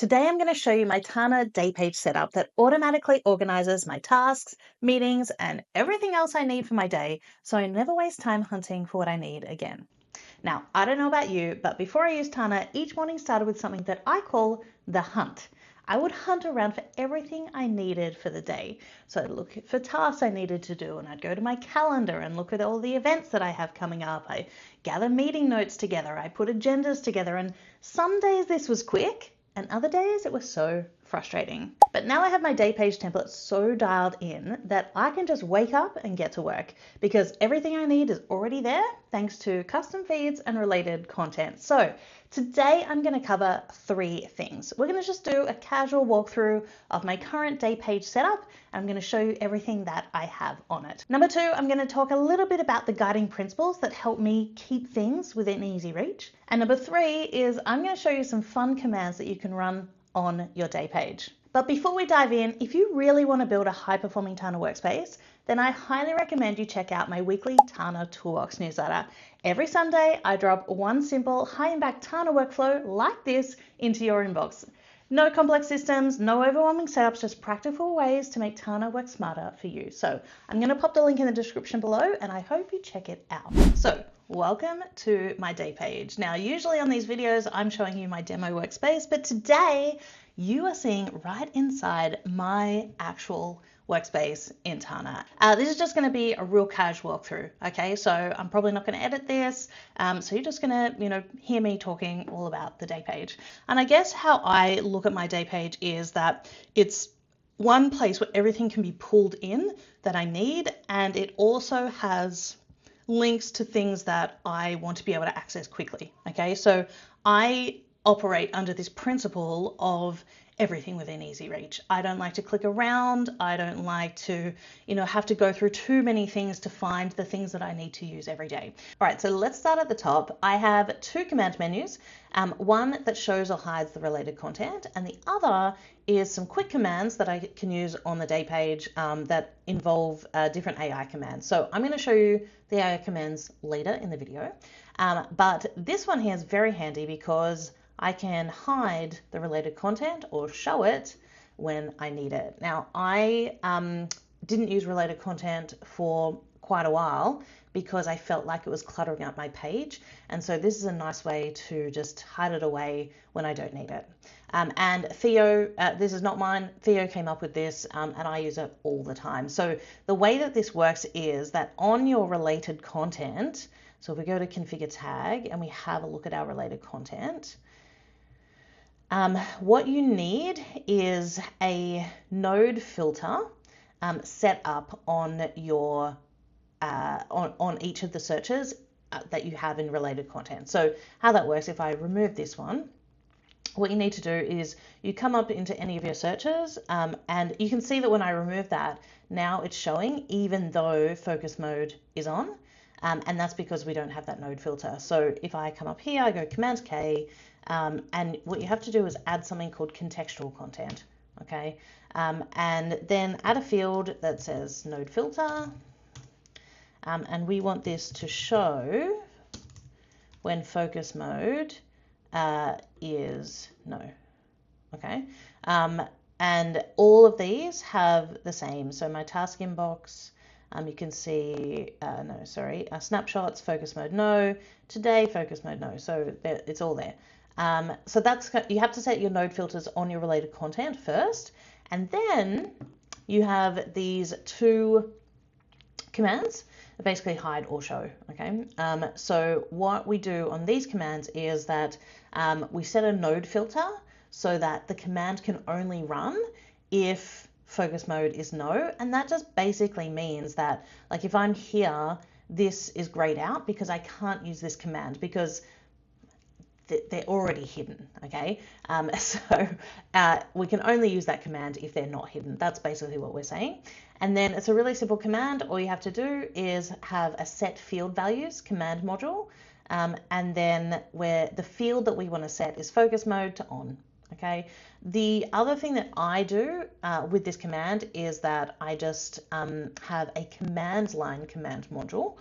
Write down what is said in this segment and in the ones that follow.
Today I'm going to show you my Tana day page setup that automatically organizes my tasks, meetings, and everything else I need for my day so I never waste time hunting for what I need again. Now, I don't know about you, but before I used Tana, each morning started with something that I call the hunt. I would hunt around for everything I needed for the day. So I'd look for tasks I needed to do, and I'd go to my calendar and look at all the events that I have coming up. I gather meeting notes together, I put agendas together, and some days this was quick, and other days it was so frustrating. But now I have my day page template so dialed in that I can just wake up and get to work because everything I need is already there thanks to custom feeds and related content. So today I'm going to cover 3 things. We're going to just do a casual walkthrough of my current day page setup, and I'm going to show you everything that I have on it. Number 2, I'm going to talk a little bit about the guiding principles that help me keep things within easy reach. And number 3 is I'm going to show you some fun commands that you can run on your day page. But before we dive in, if you really want to build a high-performing Tana workspace, then I highly recommend you check out my weekly Tana Toolbox newsletter. Every Sunday, I drop one simple high-impact Tana workflow like this into your inbox. No complex systems, no overwhelming setups, just practical ways to make Tana work smarter for you. So I'm going to pop the link in the description below, and I hope you check it out. So welcome to my day page. Now, usually on these videos, I'm showing you my demo workspace, but today you are seeing right inside my actual workspace in Tana. This is just going to be a real casual walkthrough. Okay, so I'm probably not going to edit this. So you're just going to, hear me talking all about the day page. And I guess how I look at my day page is that it's one place where everything can be pulled in that I need, and it also has links to things that I want to be able to access quickly. Okay, so I operate under this principle of everything within easy reach. I don't like to click around. I don't like to, have to go through too many things to find the things that I need to use every day. All right, so let's start at the top. I have 2 command menus, one that shows or hides the related content, and the other is some quick commands that I can use on the day page that involve different AI commands. So I'm going to show you the AI commands later in the video, but this one here is very handy because I can hide the related content or show it when I need it. Now, I didn't use related content for quite a while because I felt like it was cluttering up my page. And so this is a nice way to just hide it away when I don't need it. And Theo, this is not mine, Theo came up with this and I use it all the time. So the way that this works is that on your related content, so if we go to configure tag and we have a look at our related content, what you need is a node filter set up on your on each of the searches that you have in related content. So how that works, if I remove this one, what you need to do is you come up into any of your searches and you can see that when I remove that, now it's showing even though focus mode is on. And that's because we don't have that node filter. So if I come up here, I go Command K, and what you have to do is add something called contextual content, okay? And then add a field that says node filter, and we want this to show when focus mode is no, okay? And all of these have the same. So my task inbox, you can see, snapshots, focus mode no, today, focus mode no. So it's all there. So you have to set your node filters on your related content first, and then you have these 2 commands that basically hide or show. Okay. So what we do on these commands is that we set a node filter so that the command can only run if focus mode is no, and that just basically means that, like, if I'm here, this is grayed out because I can't use this command because they're already hidden, okay? So we can only use that command if they're not hidden. That's basically what we're saying. And then it's a really simple command. All you have to do is have a set field values command module, and then where the field that we want to set is focus mode to on. Okay. The other thing that I do with this command is that I just have a command line command module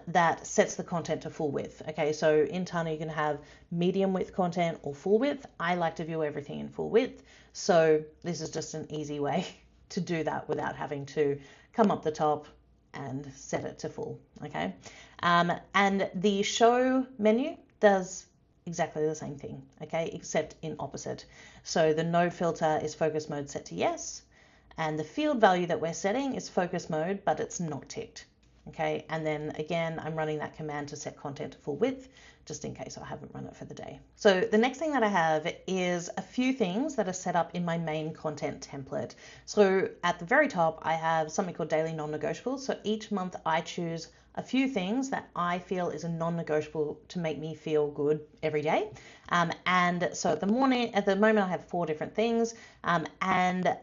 that sets the content to full width. Okay, so in Tana you can have medium width content or full width. I like to view everything in full width, so this is just an easy way to do that without having to come up the top and set it to full. Okay, and the show menu does exactly the same thing, okay, except in opposite. So the no filter is focus mode set to yes, and the field value that we're setting is focus mode, but it's not ticked. Okay, and then again, I'm running that command to set content to full width, just in case I haven't run it for the day. So the next thing that I have is a few things that are set up in my main content template. So at the very top, I have something called daily non-negotiables. So each month I choose a few things that I feel is a non-negotiable to make me feel good every day. And so at the moment I have 4 different things, and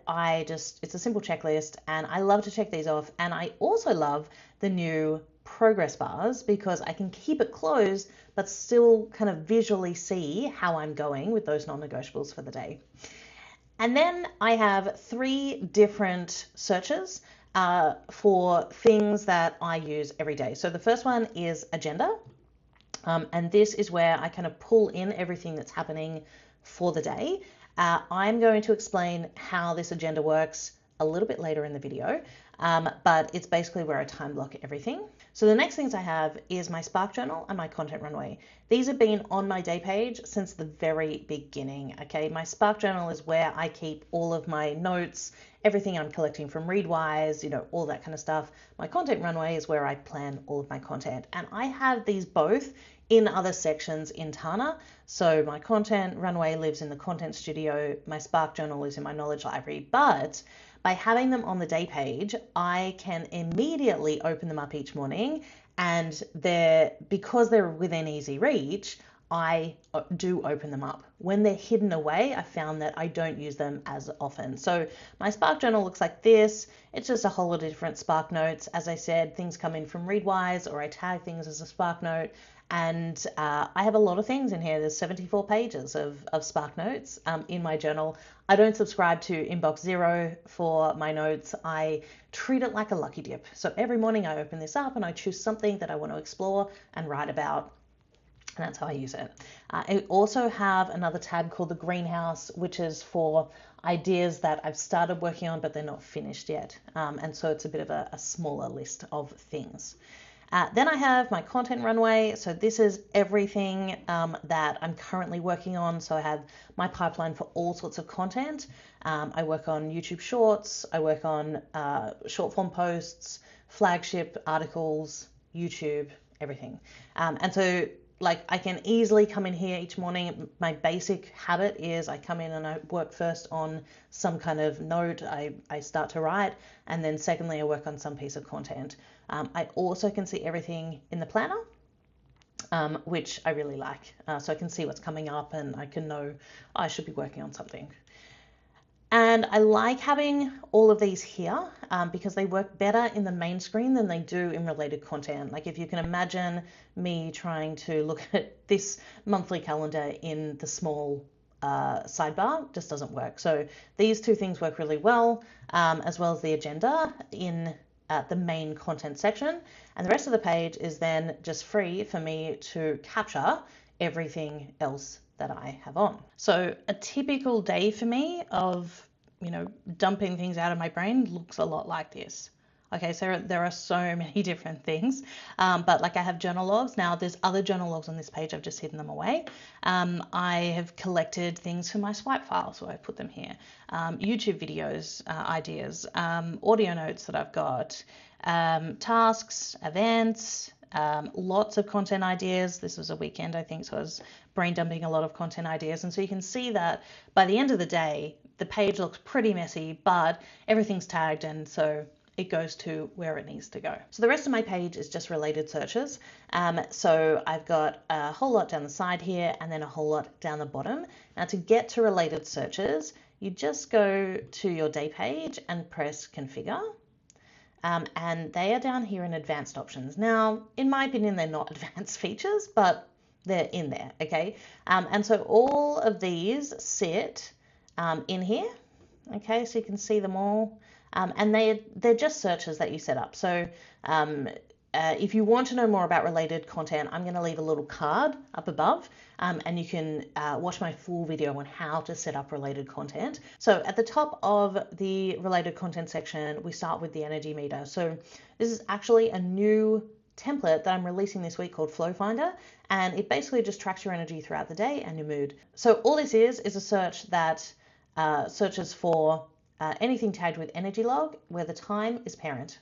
it's a simple checklist, and I love to check these off. And I also love the new progress bars because I can keep it closed but still kind of visually see how I'm going with those non-negotiables for the day. And then I have 3 different searches for things that I use every day. So the first one is agenda. And this is where I kind of pull in everything that's happening for the day. I'm going to explain how this agenda works a little bit later in the video, but it's basically where I time block everything. So the next things I have is my Spark Journal and my Content Runway. These have been on my day page since the very beginning, okay? My Spark Journal is where I keep all of my notes, everything I'm collecting from Readwise, all that kind of stuff. My Content Runway is where I plan all of my content. And I have these both in other sections in Tana. So my Content Runway lives in the Content Studio, my Spark Journal is in my Knowledge Library, but by having them on the day page, I can immediately open them up each morning, and because they're within easy reach, I do open them up. When they're hidden away, I found that I don't use them as often. So my Spark Journal looks like this. It's just a whole lot of different Spark notes. As I said, things come in from Readwise, or I tag things as a Spark note. And I have a lot of things in here. There's 74 pages of Spark Notes in my journal. I don't subscribe to Inbox Zero for my notes. I treat it like a lucky dip. So every morning I open this up and I choose something that I want to explore and write about. And that's how I use it. I also have another tab called the Greenhouse, which is for ideas that I've started working on, but they're not finished yet. And so it's a bit of a smaller list of things. Then I have my Content Runway. So this is everything that I'm currently working on. So I have my pipeline for all sorts of content. I work on YouTube Shorts. I work on short form posts, flagship articles, YouTube, everything. And so I can easily come in here each morning. My basic habit is I come in and I work first on some kind of note I start to write, and then secondly I work on some piece of content. I also can see everything in the planner, which I really like. So I can see what's coming up and I can know I should be working on something. And I like having all of these here because they work better in the main screen than they do in related content. Like if you can imagine me trying to look at this monthly calendar in the small sidebar, just doesn't work. So these 2 things work really well, as well as the agenda in the main content section. And the rest of the page is then just free for me to capture everything else that I have on. So a typical day for me of, dumping things out of my brain looks a lot like this. Okay, so there are so many different things, but I have journal logs. Now there's other journal logs on this page, I've just hidden them away. I have collected things from my swipe file, so I put them here. YouTube videos, ideas, audio notes that I've got, tasks, events, lots of content ideas. This was a weekend, I think, so I was brain dumping a lot of content ideas. And so you can see that by the end of the day, the page looks pretty messy, but everything's tagged, and so it goes to where it needs to go. So the rest of my page is just related searches. So I've got a whole lot down the side here and then a whole lot down the bottom. Now to get to related searches, you just go to your day page and press configure. And they are down here in advanced options. Now, in my opinion, they're not advanced features, but they're in there, okay? And so all of these sit in here, okay? So you can see them all. And they're just searches that you set up. So if you want to know more about related content, I'm going to leave a little card up above, and you can watch my full video on how to set up related content. So at the top of the related content section, we start with the energy meter. So this is actually a new template that I'm releasing this week called Flow Finder, and it basically just tracks your energy throughout the day and your mood. So all this is a search that searches for anything tagged with energy log where the time is parent.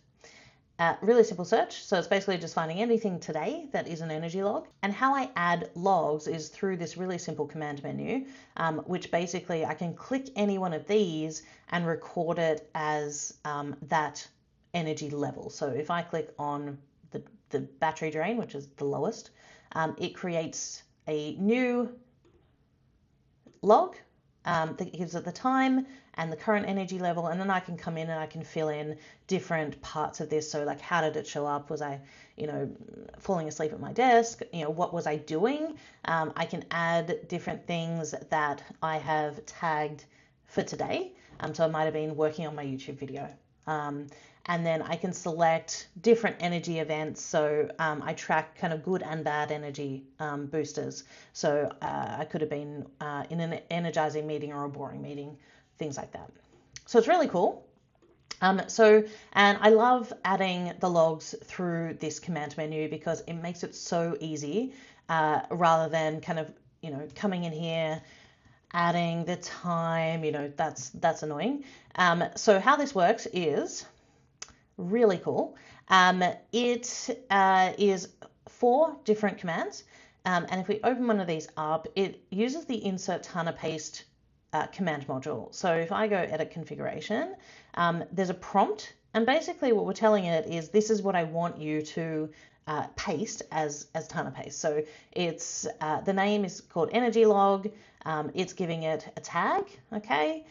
Really simple search. So it's basically just finding anything today that is an energy log. And how I add logs is through this really simple command menu, which basically I can click any one of these and record it as that energy level. So if I click on the battery drain, which is the lowest, it creates a new log that gives it the time and the current energy level, and then I can come in and I can fill in different parts of this. So like, how did it show up? Was I, falling asleep at my desk? What was I doing? I can add different things that I have tagged for today. So I might have been working on my YouTube video. And then I can select different energy events. So I track kind of good and bad energy boosters. So I could have been in an energizing meeting or a boring meeting, things like that. So it's really cool. And I love adding the logs through this command menu because it makes it so easy rather than kind of, coming in here, adding the time, that's annoying. So how this works is really cool. It is 4 different commands. And if we open one of these up, it uses the insert Tana paste command module. So if I go edit configuration, there's a prompt. And basically what we're telling it is, this is what I want you to paste as Tana paste. So it's the name is called energy log. It's giving it a tag. Okay.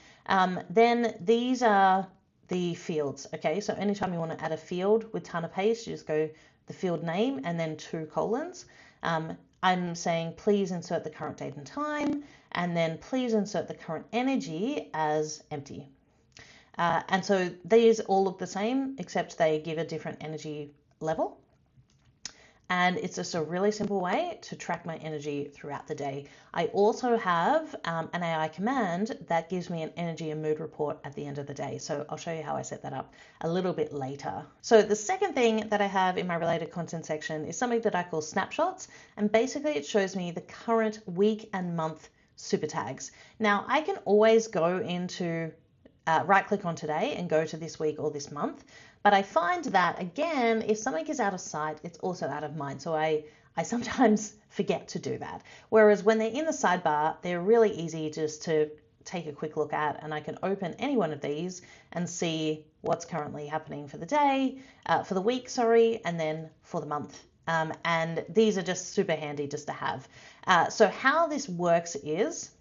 Then these are the fields. Okay, so anytime you want to add a field with Tana paste, you just go the field name and then 2 colons. I'm saying please insert the current date and time, and then please insert the current energy as empty. And so these all look the same, except they give a different energy level. And it's just a really simple way to track my energy throughout the day. I also have an AI command that gives me an energy and mood report at the end of the day. So I'll show you how I set that up a little bit later. So the second thing that I have in my related content section is something that I call Snapshots. And basically it shows me the current week and month super tags. Now I can always go into right click on today and go to this week or this month. But I find that, again, if something is out of sight, it's also out of mind. So I sometimes forget to do that. Whereas when they're in the sidebar, they're really easy just to take a quick look at, and I can open any one of these and see what's currently happening for the day, for the week, and then for the month. And these are just super handy just to have. So how this works is,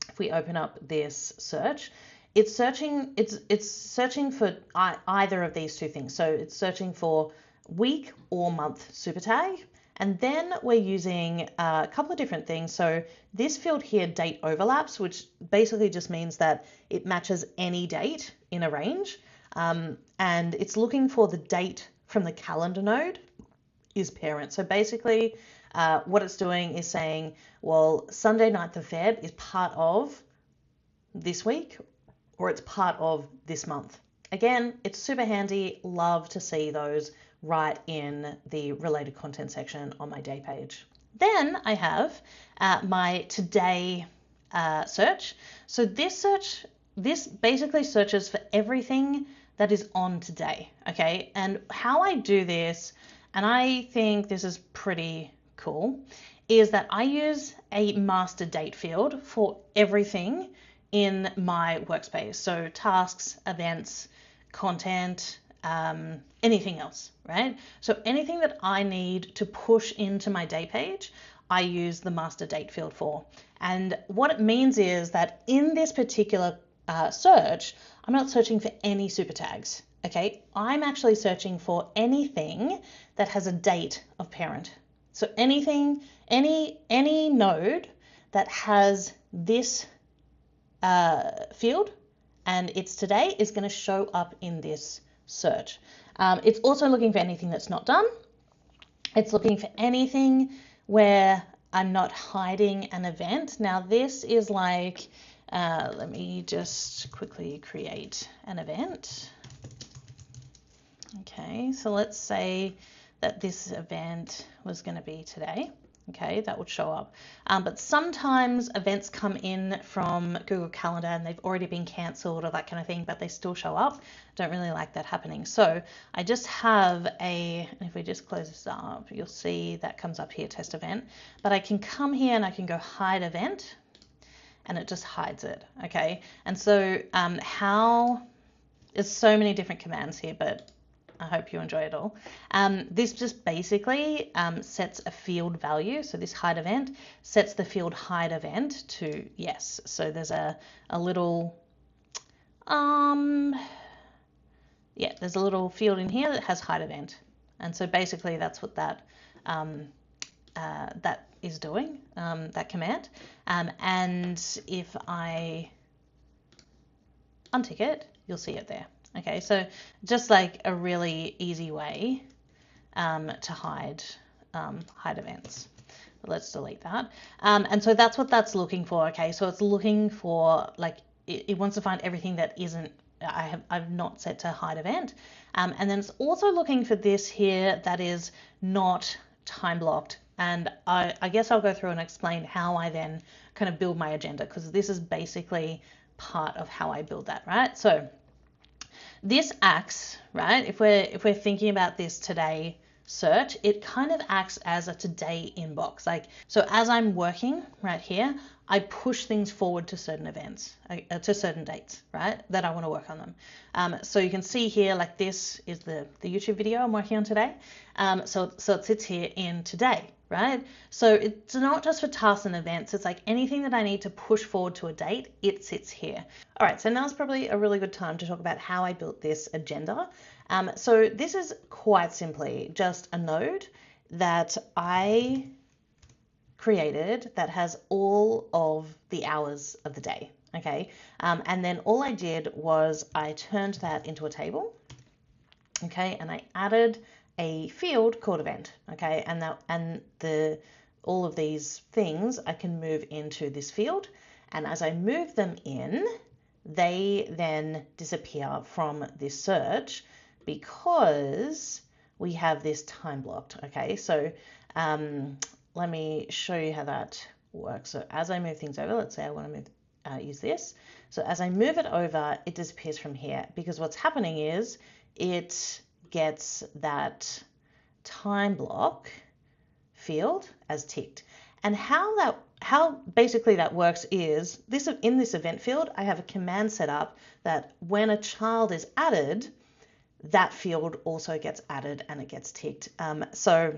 if we open up this search, it's searching for either of these 2 things. So it's searching for week or month super tag. And then we're using a couple of different things. So this field here, date overlaps, which basically just means that it matches any date in a range. And it's looking for the date from the calendar node is parent. So basically what it's doing is saying, well, Sunday 9th of Feb is part of this week, or it's part of this month. Again, it's super handy. Love to see those right in the related content section on my day page. Then I have my today search. So this basically searches for everything that is on today. Okay, and how I do this, and I think this is pretty cool, is that I use a master date field for everything in my workspace. So tasks, events, content, anything else, right? So anything that I need to push into my day page, I use the master date field for. And what it means is that in this particular search, I'm not searching for any super tags. Okay, I'm actually searching for anything that has a date of parent. So anything, any node that has this field and it's today is going to show up in this search. It's also looking for anything that's not done. It's looking for anything where I'm not hiding an event. Now this is like, let me just quickly create an event. Okay, so let's say that this event was going to be today. Okay, that would show up. But sometimes events come in from Google Calendar and they've already been cancelled or that kind of thing, but they still show up. Don't really like that happening. So I just have if we just close this up, you'll see that comes up here, test event. But I can come here and I can go hide event and it just hides it. Okay, and so there's so many different commands here, but I hope you enjoy it all. This just basically sets a field value. So this hide event sets the field hide event to yes. So there's a little, there's a little field in here that has hide event. And so basically that's what that is doing, that command. And if I untick it, you'll see it there. Okay, so just like a really easy way to hide events. Let's delete that. And so that's what that's looking for. Okay, so it's looking for like it wants to find everything that isn't I've not set to hide event. And then it's also looking for this here that is not time blocked. And I guess I'll go through and explain how I then kind of build my agenda, because this is basically part of how I build that, right? So this acts, right, if we're thinking about this today search, it kind of acts as a today inbox. Like, so as I'm working right here, I push things forward to certain events, to certain dates, right, that I want to work on them. So you can see here, like this is the YouTube video I'm working on today. So it sits here in today, right? So it's not just for tasks and events. It's like anything that I need to push forward to a date, it sits here. All right, so now's probably a really good time to talk about how I built this agenda. So this is quite simply just a node that I created that has all of the hours of the day. Okay, and then all I did was I turned that into a table. Okay, and I added a field called event. Okay, and all of these things I can move into this field, and as I move them in, they then disappear from this search because we have this time blocked. Okay, so let me show you how that works. So as I move things over, let's say I want to use this. So as I move it over, it disappears from here, because what's happening is it gets that time block field as ticked. And how basically that works is in this event field, I have a command set up that when a child is added, that field also gets added and it gets ticked. So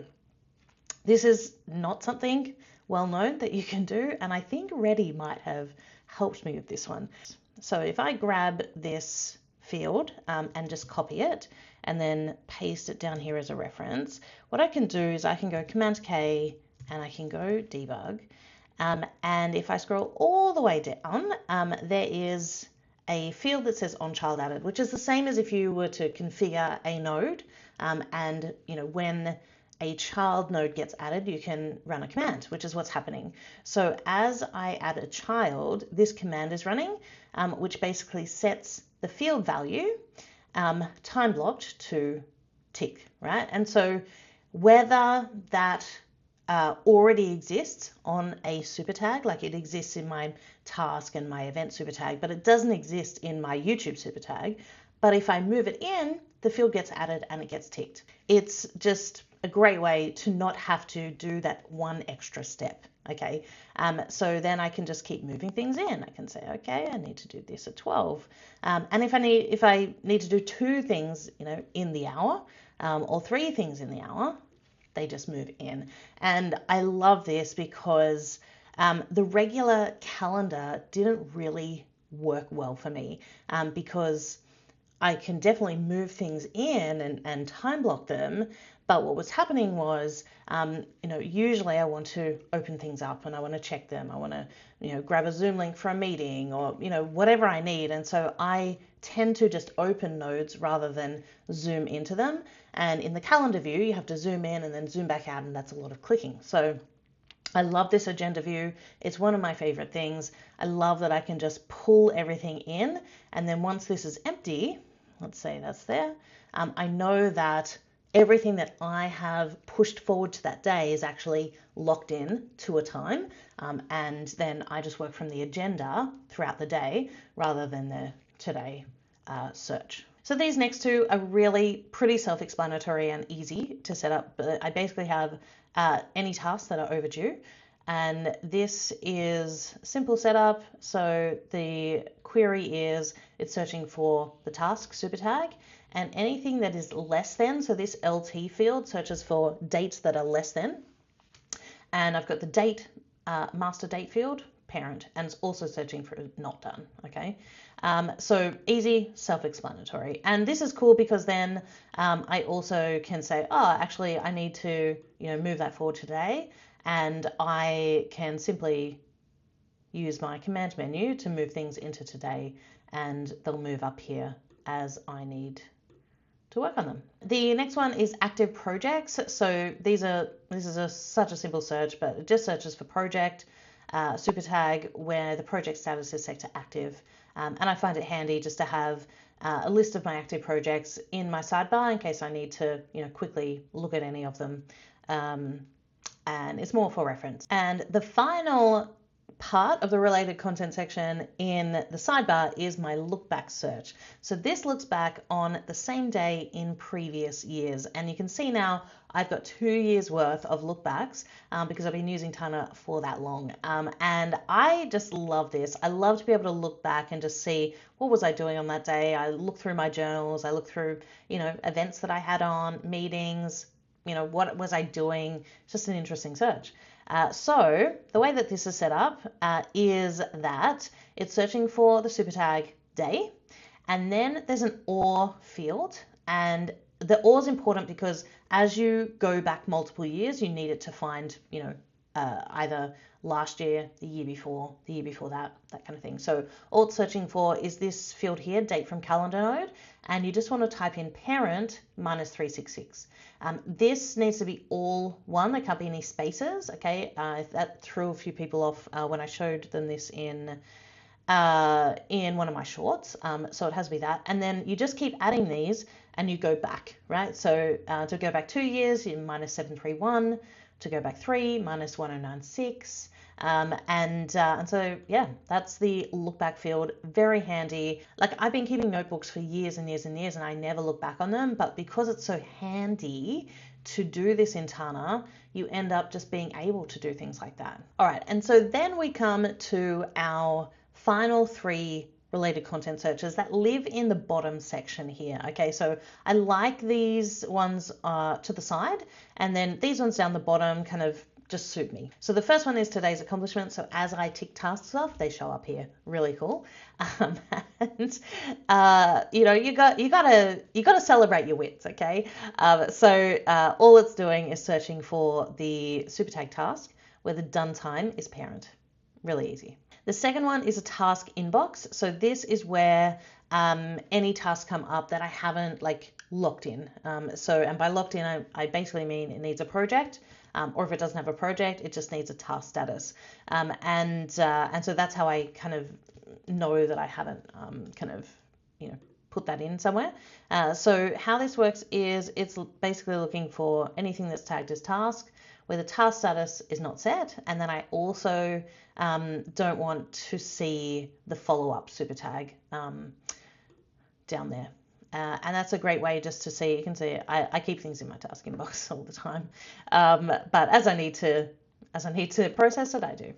this is not something well known that you can do, and I think Ready might have helped me with this one. So if I grab this field and just copy it and then paste it down here as a reference, what I can do is I can go Command K and I can go debug. And if I scroll all the way down, there is a field that says on child added, which is the same as if you were to configure a node. And when a child node gets added, you can run a command, which is what's happening. So as I add a child, this command is running, which basically sets the field value time blocked to tick, right? And so whether that already exists on a super tag, like it exists in my task and my event super tag, but it doesn't exist in my YouTube super tag. But if I move it in, the field gets added and it gets ticked. It's just a great way to not have to do that one extra step. Okay, so then I can just keep moving things in. I can say, okay, I need to do this at 12, and if I need to do 2 things, in the hour, or 3 things in the hour, they just move in. And I love this because the regular calendar didn't really work well for me, because I can definitely move things in and time block them, But what was happening was, usually I want to open things up and I want to check them. I want to, grab a Zoom link for a meeting or, whatever I need. And so I tend to just open nodes rather than zoom into them. And in the calendar view, you have to zoom in and then zoom back out, and that's a lot of clicking. So I love this agenda view. It's one of my favorite things. I love that I can just pull everything in. And then once this is empty, let's say that's there, I know that everything that I have pushed forward to that day is actually locked in to a time. And then I just work from the agenda throughout the day rather than the today search. So these next two are really pretty self-explanatory and easy to set up. But I basically have any tasks that are overdue. And this is simple setup. So the query is it's searching for the task super tag, and anything that is less than. So this LT field searches for dates that are less than. And I've got the date, master date field, parent, and it's also searching for not done. Okay. So easy, self-explanatory. And this is cool because then I also can say, actually, I need to, move that forward today. And I can simply use my command menu to move things into today, and they'll move up here as I need to work on them. The next one is active projects. So this is such a simple search, but it just searches for project, super tag, where the project status is set to active. And I find it handy just to have a list of my active projects in my sidebar in case I need to, quickly look at any of them. And it's more for reference. And the final part of the related content section in the sidebar is my look back search. So this looks back on the same day in previous years. And you can see now I've got 2 years worth of look backs because I've been using Tana for that long. And I just love this. I love to be able to look back and just see what was I doing on that day. I look through my journals. I look through, events that I had on, meetings, what was I doing? Just an interesting search. So the way that this is set up is that it's searching for the super tag day, and then there's an OR field, and the OR is important because as you go back multiple years, you need it to find, either last year, the year before that kind of thing. So all it's searching for is this field here, date from calendar node, and you just want to type in parent -366. This needs to be all one. There can't be any spaces. Okay, that threw a few people off when I showed them this in one of my shorts. So it has to be that, and then you just keep adding these and you go back, right? So to go back 2 years, you -731. To go back 3, -1096. And so, yeah, that's the look back field. Very handy. Like, I've been keeping notebooks for years and years and years, and I never look back on them. But because it's so handy to do this in Tana, you end up just being able to do things like that. All right. And so then we come to our final 3 related content searches that live in the bottom section here. Okay, so I like these ones to the side, and then these ones down the bottom kind of just suit me. So the first one is today's accomplishment. So as I tick tasks off, they show up here. Really cool. And you gotta celebrate your wins. Okay. So all it's doing is searching for the super tag task where the done time is parent. Really easy. The second one is a task inbox. So this is where any tasks come up that I haven't locked in. And by locked in, I basically mean it needs a project, or if it doesn't have a project, it just needs a task status. And so that's how I kind of know that I haven't put that in somewhere. So how this works is it's basically looking for anything that's tagged as task, where the task status is not set, and then I also don't want to see the follow-up super tag down there. And that's a great way just to see. You can see I keep things in my task inbox all the time, but as I need to process it, I do.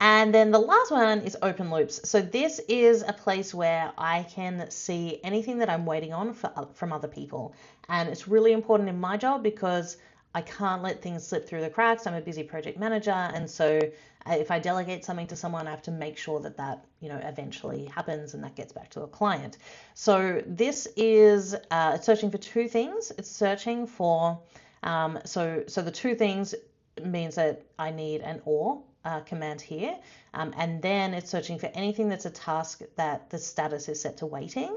And then the last one is open loops. So this is a place where I can see anything that I'm waiting on from other people, and it's really important in my job because I can't let things slip through the cracks. I'm a busy project manager, and so if I delegate something to someone, I have to make sure that eventually happens and that gets back to a client. So this is it's searching for 2 things. It's searching for So the two things means that I need an or command here, and then it's searching for anything that's a task that the status is set to waiting,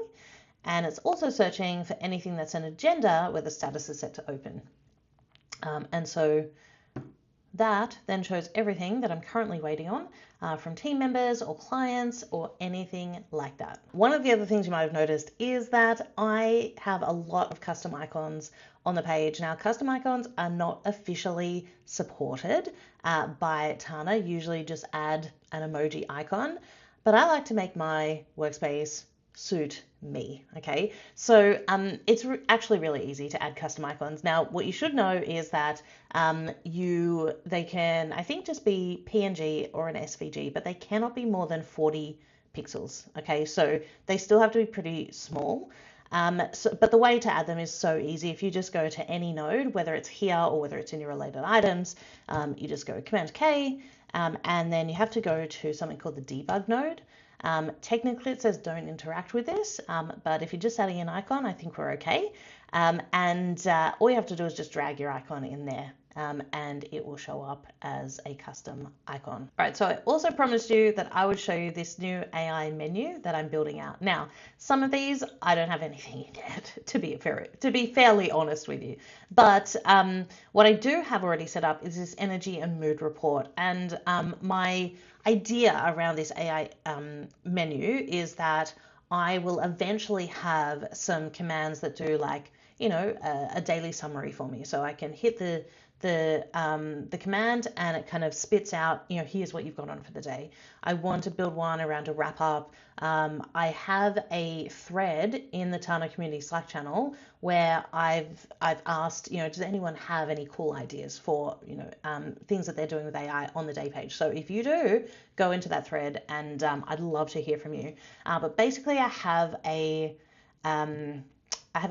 and it's also searching for anything that's an agenda where the status is set to open. And so that then shows everything that I'm currently waiting on from team members or clients or anything like that. One of the other things you might have noticed is that I have a lot of custom icons on the page. Now, custom icons are not officially supported by Tana. Usually just add an emoji icon, but I like to make my workspace suit me. Okay, so it's actually really easy to add custom icons. Now, what you should know is that they can, I think, just be PNG or an SVG, but they cannot be more than 40 pixels. Okay, so they still have to be pretty small. But the way to add them is so easy. If you just go to any node, whether it's here or whether it's in your related items, you just go Command K, and then you have to go to something called the debug node. Technically it says don't interact with this, but if you're just adding an icon, I think we're okay. And all you have to do is just drag your icon in there, and it will show up as a custom icon. All right, so I also promised you that I would show you this new AI menu that I'm building out. Now, some of these I don't have anything in yet, to be fairly honest with you. But what I do have already set up is this energy and mood report, and my idea around this AI menu is that I will eventually have some commands that do, like, you know, a daily summary for me. So I can hit the command and it kind of spits out, you know, here's what you've got on for the day. I want to build one around a wrap up. I have a thread in the Tana community Slack channel where I've asked, you know, does anyone have any cool ideas for, you know, things that they're doing with AI on the day page? So if you do, go into that thread, and I'd love to hear from you. But basically, I have a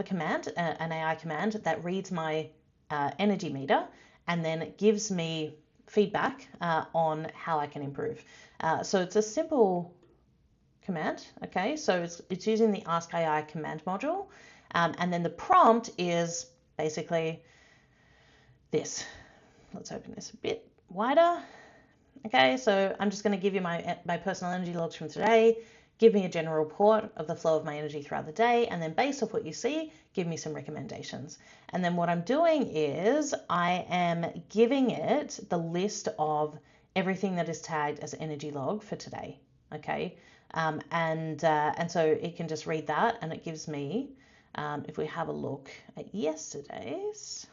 command, an AI command that reads my energy meter, and then it gives me feedback on how I can improve. So it's a simple command. Okay, so it's using the Ask AI command module, and then the prompt is basically this. Let's open this a bit wider. Okay, so I'm just going to give you my personal energy logs from today. Give me a general report of the flow of my energy throughout the day, and then based off what you see, give me some recommendations. And then what I'm doing is I am giving it the list of everything that is tagged as energy log for today. Okay, and so it can just read that, and it gives me, if we have a look at yesterday's,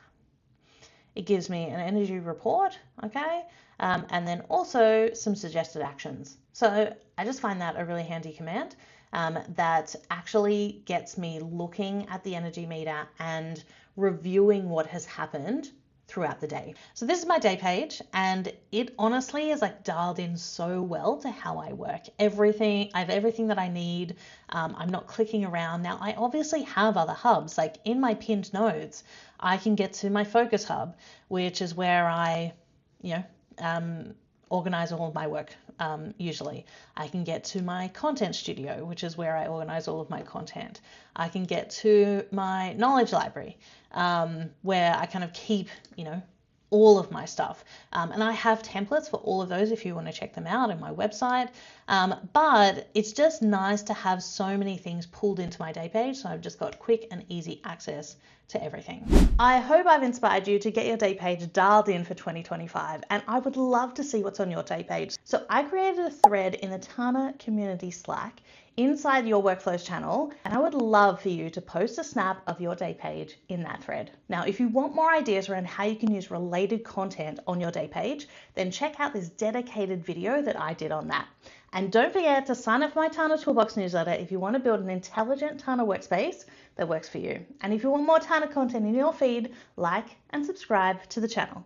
it gives me an energy report, okay, and then also some suggested actions. So I just find that a really handy command that actually gets me looking at the energy meter and reviewing what has happened throughout the day. So this is my day page, and it honestly is like dialed in so well to how I work. I have everything that I need. I'm not clicking around. Now, I obviously have other hubs, like in my pinned nodes, I can get to my focus hub, which is where I, you know, organize all of my work. Usually I can get to my content studio, which is where I organize all of my content. I can get to my knowledge library, where I kind of keep, you know, all of my stuff. And I have templates for all of those if you want to check them out on my website. But it's just nice to have so many things pulled into my day page. So I've just got quick and easy access to everything. I hope I've inspired you to get your day page dialed in for 2025, and I would love to see what's on your day page. So I created a thread in the Tana community Slack inside your workflows channel, and I would love for you to post a snap of your day page in that thread. Now, if you want more ideas around how you can use related content on your day page, then check out this dedicated video that I did on that. And don't forget to sign up for my Tana Toolbox newsletter if you want to build an intelligent Tana workspace that works for you. And if you want more Tana content in your feed, like and subscribe to the channel.